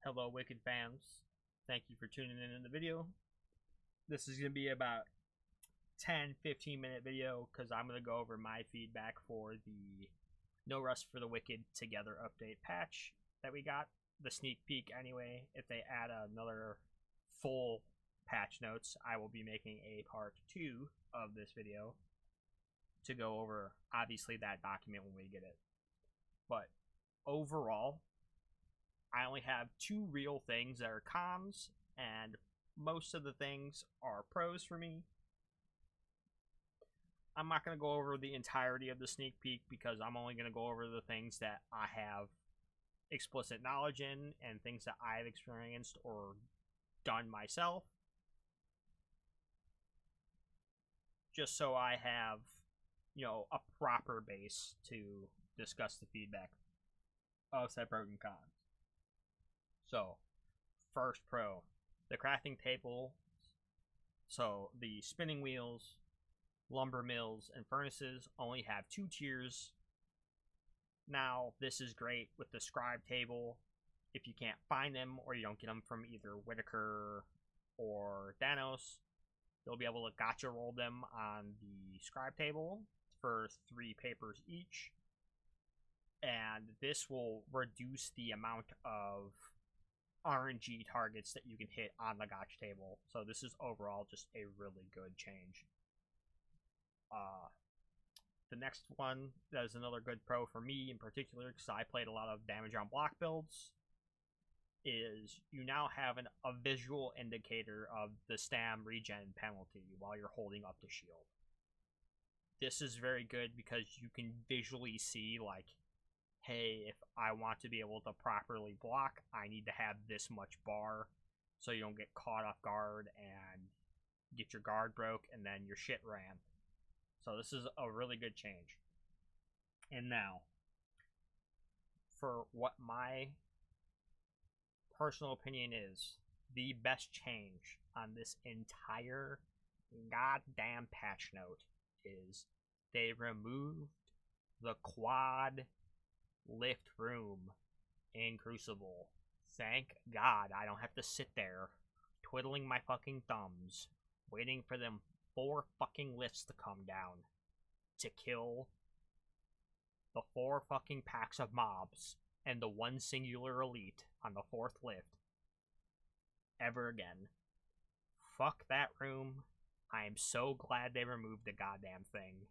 Hello, Wicked fans. Thank you for tuning in the video. This is going to be about 10-15 minute video because I'm going to go over my feedback for the No Rust for the Wicked Together update patch that we got. The sneak peek anyway. If they add another full patch notes, I will be making a part 2 of this video to go over obviously that document when we get it. But overall, I only have 2 real things that are cons, and most of the things are pros for me. I'm not going to go over the entirety of the sneak peek because I'm only going to go over the things that I have explicit knowledge in and things that I've experienced or done myself. Just so I have, a proper base to discuss the feedback of said pros and cons. So, first pro, the crafting table. So, the spinning wheels, lumber mills, and furnaces only have 2 tiers. Now, this is great with the scribe table. If you can't find them or you don't get them from either Whitaker or Danos, you'll be able to gotcha roll them on the scribe table for 3 papers each. And this will reduce the amount of RNG targets that you can hit on the gotcha table. So this is overall just a really good change. The next one that is another good pro for me in particular, because I played a lot of damage on block builds, is you now have a visual indicator of the stam regen penalty while you're holding up the shield. This is very good because you can visually see, like, hey, if I want to be able to properly block, I need to have this much bar so you don't get caught off guard and get your guard broke and then your shit ran. So this is a really good change. And now, for what my personal opinion is, the best change on this entire goddamn patch note is they removed the quad lift room in Crucible. Thank God I don't have to sit there twiddling my fucking thumbs waiting for them 4 fucking lifts to come down to kill the 4 fucking packs of mobs and the 1 singular elite on the 4th lift ever again. Fuck that room. I am so glad they removed the goddamn thing.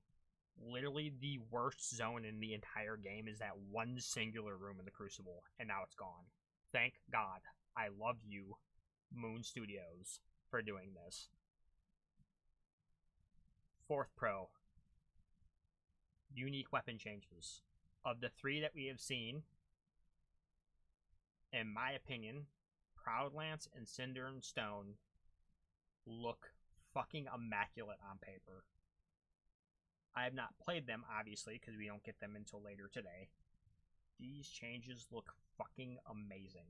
Literally the worst zone in the entire game is that 1 singular room in the Crucible, and now it's gone. Thank God. I love you, Moon Studios, for doing this. 4th pro, unique weapon changes. Of the 3 that we have seen, in my opinion, Proudlance and Cinder and Stone look fucking immaculate on paper. I have not played them, obviously, because we don't get them until later today. These changes look fucking amazing.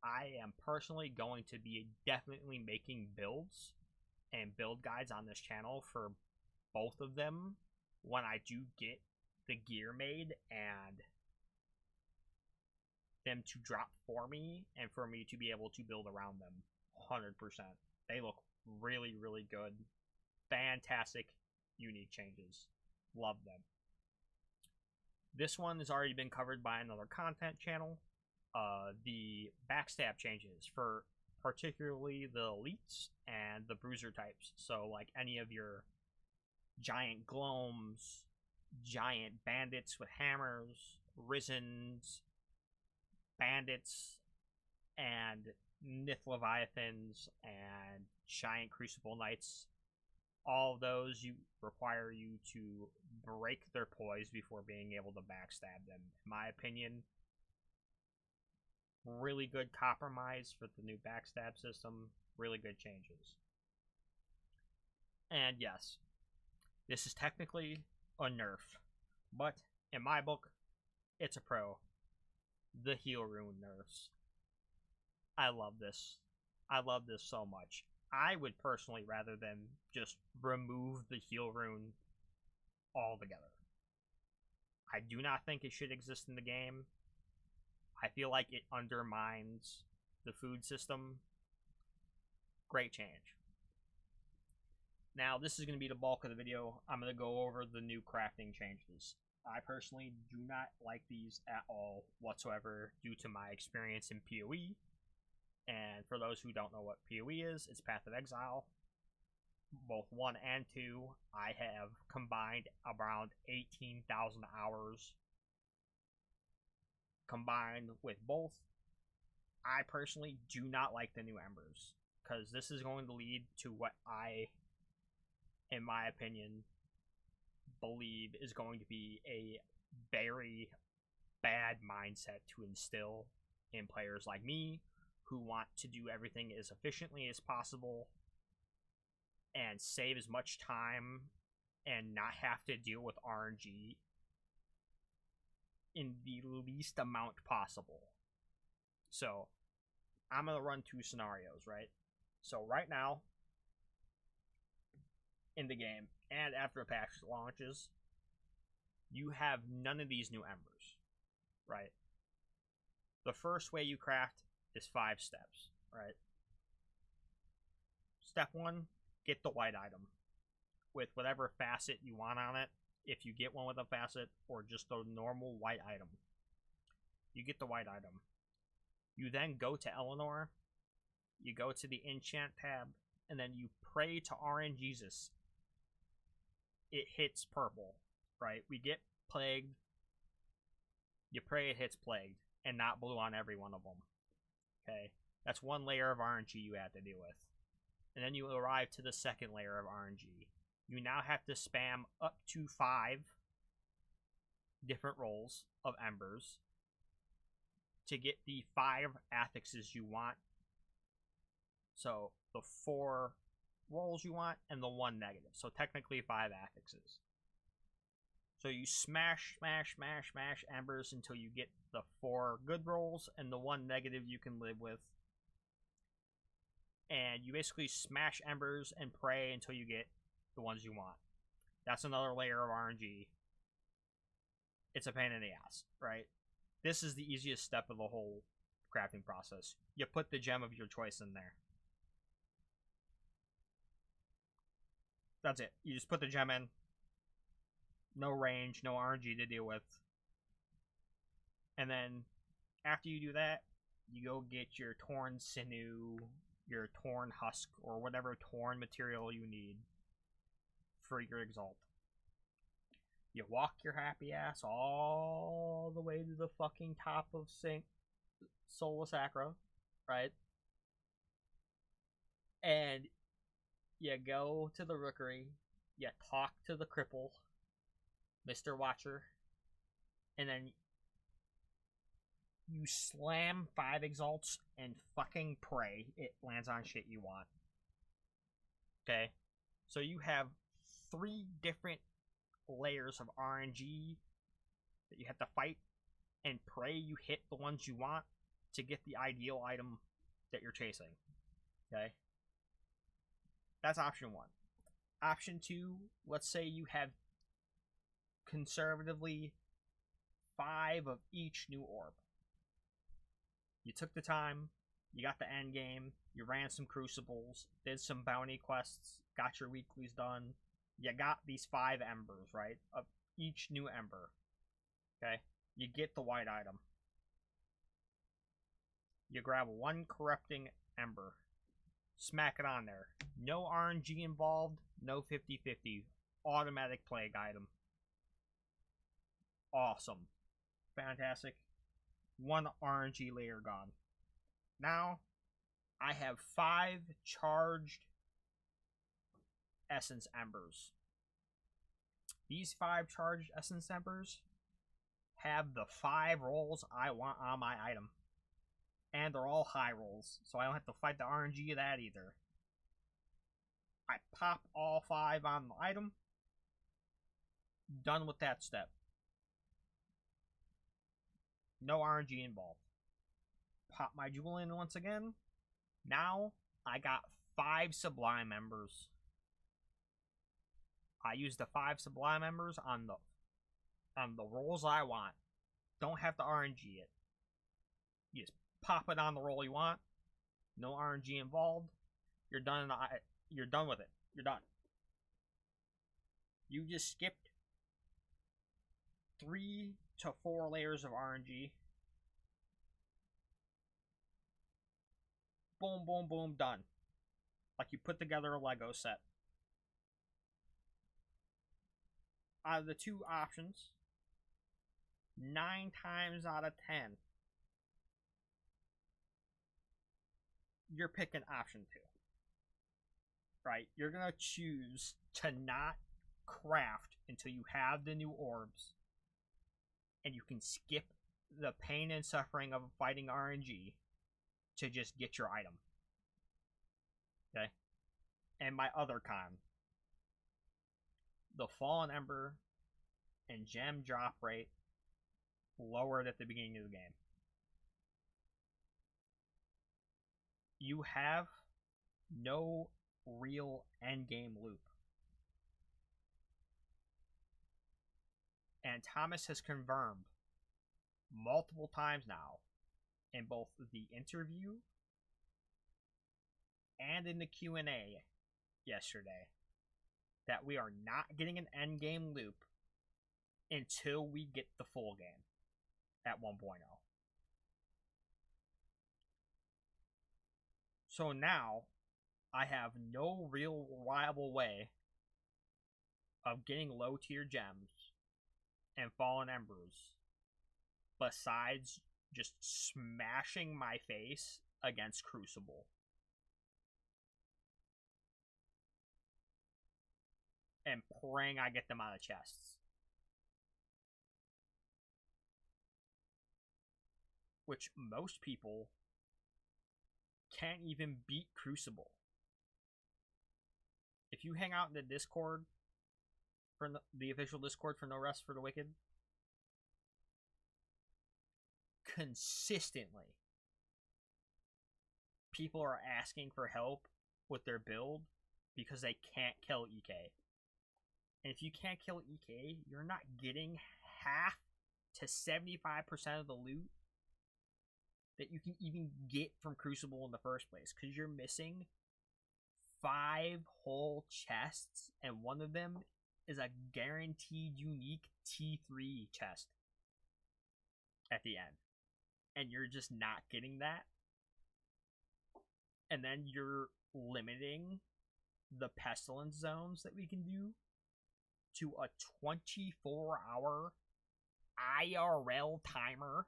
I am personally going to be definitely making builds and build guides on this channel for both of them when I do get the gear made and them to drop for me and for me to be able to build around them 100%. They look really, really good. Fantastic, unique changes. Love them. This one has already been covered by another content channel. The backstab changes for particularly the elites and the bruiser types. So like any of your giant gloams, giant bandits with hammers, risens, bandits, and Nith Leviathans, and giant Crucible Knights. All of those require you to break their poise before being able to backstab them. In my opinion, really good compromise for the new backstab system. Really good changes. And yes, this is technically a nerf, but in my book, it's a pro. The heal rune nerfs. I love this. I love this so much. I would personally rather than just remove the heal rune altogether. I do not think it should exist in the game. I feel like it undermines the food system. Great change. Now, this is going to be the bulk of the video. I'm going to go over the new crafting changes. I personally do not like these at all whatsoever due to my experience in PoE. And for those who don't know what PoE is, it's Path of Exile. Both 1 and 2, I have combined around 18,000 hours combined with both. I personally do not like the new Embers, because this is going to lead to what I, in my opinion, believe is going to be a very bad mindset to instill in players like me who want to do everything as efficiently as possible and save as much time and not have to deal with RNG in the least amount possible. So I'm going to run 2 scenarios, right? So right now, in the game, and after a patch launches, you have none of these new Embers, right? The first way you craft is 5 steps, right? Step 1, get the white item with whatever facet you want on it. If you get one with a facet, or just a normal white item, you get the white item. You then go to Eleanor, you go to the enchant tab, and then you pray to RNGesus. It hits purple, right? We get plagued. You pray it hits plagued, and not blue on every one of them. Okay, that's 1 layer of RNG you have to deal with. And then you arrive to the second layer of RNG. You now have to spam up to 5 different rolls of Embers to get the 5 affixes you want. So the 4 rolls you want and the 1 negative. So technically 5 affixes. So you smash Embers until you get the 4 good rolls and the 1 negative you can live with. And you basically smash Embers and pray until you get the ones you want. That's another layer of RNG. It's a pain in the ass, right? This is the easiest step of the whole crafting process. You put the gem of your choice in there. That's it. You just put the gem in. No range, no RNG to deal with. And then, after you do that, you go get your torn sinew, your torn husk, or whatever torn material you need for your exalt. You walk your happy ass all the way to the fucking top of Sola Sacra, right? And you go to the Rookery, you talk to the cripple, Mr. Watcher, and then you slam 5 exalts and fucking pray it lands on shit you want. Okay? So you have 3 different layers of RNG that you have to fight and pray you hit the ones you want to get the ideal item that you're chasing. Okay? That's option 1. Option 2, let's say you have conservatively 5 of each new orb. You took the time, you got the end game, you ran some crucibles, did some bounty quests, got your weeklies done. You got these 5 embers, right? Of each new ember. Okay? You get the white item. You grab 1 corrupting ember. Smack it on there. No RNG involved, no 50-50. Automatic plague item. Awesome. Fantastic. 1 RNG layer gone. Now, I have 5 charged essence embers. These 5 charged essence embers have the 5 rolls I want on my item. And they're all high rolls, so I don't have to fight the RNG of that either. I pop all 5 on the item. Done with that step. No RNG involved. Pop my jewel in once again. Now, I got 5 sublime embers. I use the 5 sublime embers on the rolls I want. Don't have to RNG it. You just pop it on the roll you want. No RNG involved. You're done. You're done with it. You're done. You just skipped 3 to 4 layers of RNG. Boom, boom, boom, done. Like you put together a Lego set. Out of the two options, 9 times out of 10, you're picking option 2. Right? You're going to choose to not craft until you have the new orbs, and you can skip the pain and suffering of fighting RNG to just get your item. Okay? And my other con, the Fallen Ember and gem drop rate lowered at the beginning of the game. You have no real endgame loop. And Thomas has confirmed multiple times now in both the interview and in the Q&A yesterday that we are not getting an endgame loop until we get the full game at 1.0. So now I have no real reliable way of getting low tier gems and Fallen Embers besides just smashing my face against Crucible. And praying I get them out of chests. Which most people can't even beat Crucible. If you hang out in the Discord, for the official Discord for No Rest for the Wicked, consistently people are asking for help with their build because they can't kill EK. And if you can't kill EK, you're not getting half to 75% of the loot that you can even get from Crucible in the first place, because you're missing 5 whole chests, and one of them is a guaranteed unique T3 chest at the end. And you're just not getting that. And then you're limiting the pestilence zones that we can do to a 24-hour IRL timer.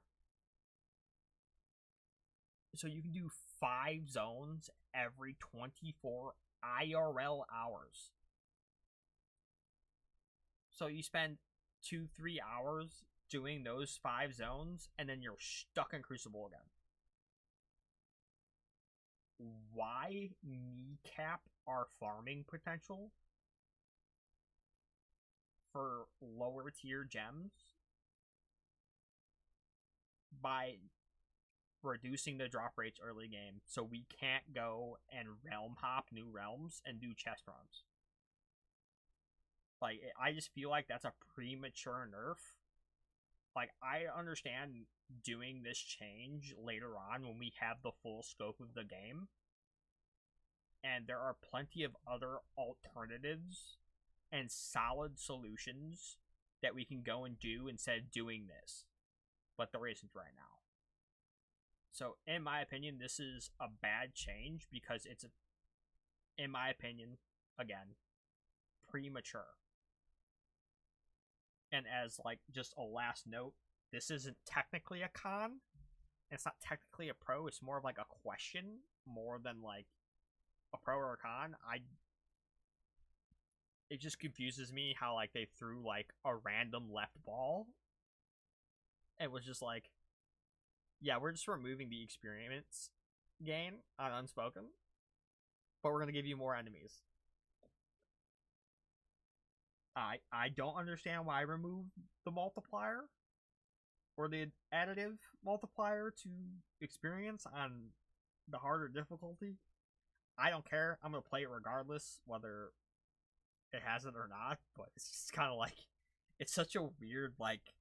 So you can do 5 zones every 24 IRL hours. So you spend 2-3 hours doing those 5 zones, and then you're stuck in Crucible again. Why kneecap our farming potential for lower tier gems by reducing the drop rates early game so we can't go and realm hop new realms and do chest runs? Like, I just feel like that's a premature nerf. Like, I understand doing this change later on when we have the full scope of the game, and there are plenty of other alternatives and solid solutions that we can go and do instead of doing this, but there isn't right now. So in my opinion, this is a bad change because it's, in my opinion, again, premature. And as like just a last note, this isn't technically a con. It's not technically a pro. It's more of like a question more than like a pro or a con. It just confuses me how like they threw like a random left ball. It was just like, yeah, we're just removing the experience gain on Unspoken, but we're gonna give you more enemies. I don't understand why I removed the multiplier or the additive multiplier to experience on the harder difficulty. I don't care. I'm gonna play it regardless whether it has it or not. But it's just kind of like, it's such a weird like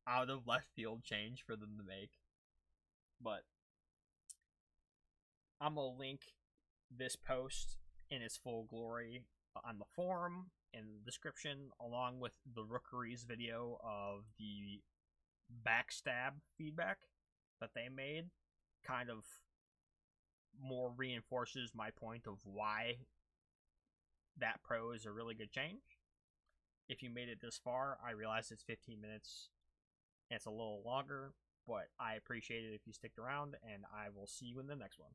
out of left field change for them to make. But I'm going to link this post in its full glory on the forum in the description, along with the Rookery's video of the backstab feedback that they made. Kind of more reinforces my point of why that pro is a really good change. If you made it this far, I realize it's 15 minutes. It's a little longer, but I appreciate it if you stick around, and I will see you in the next one.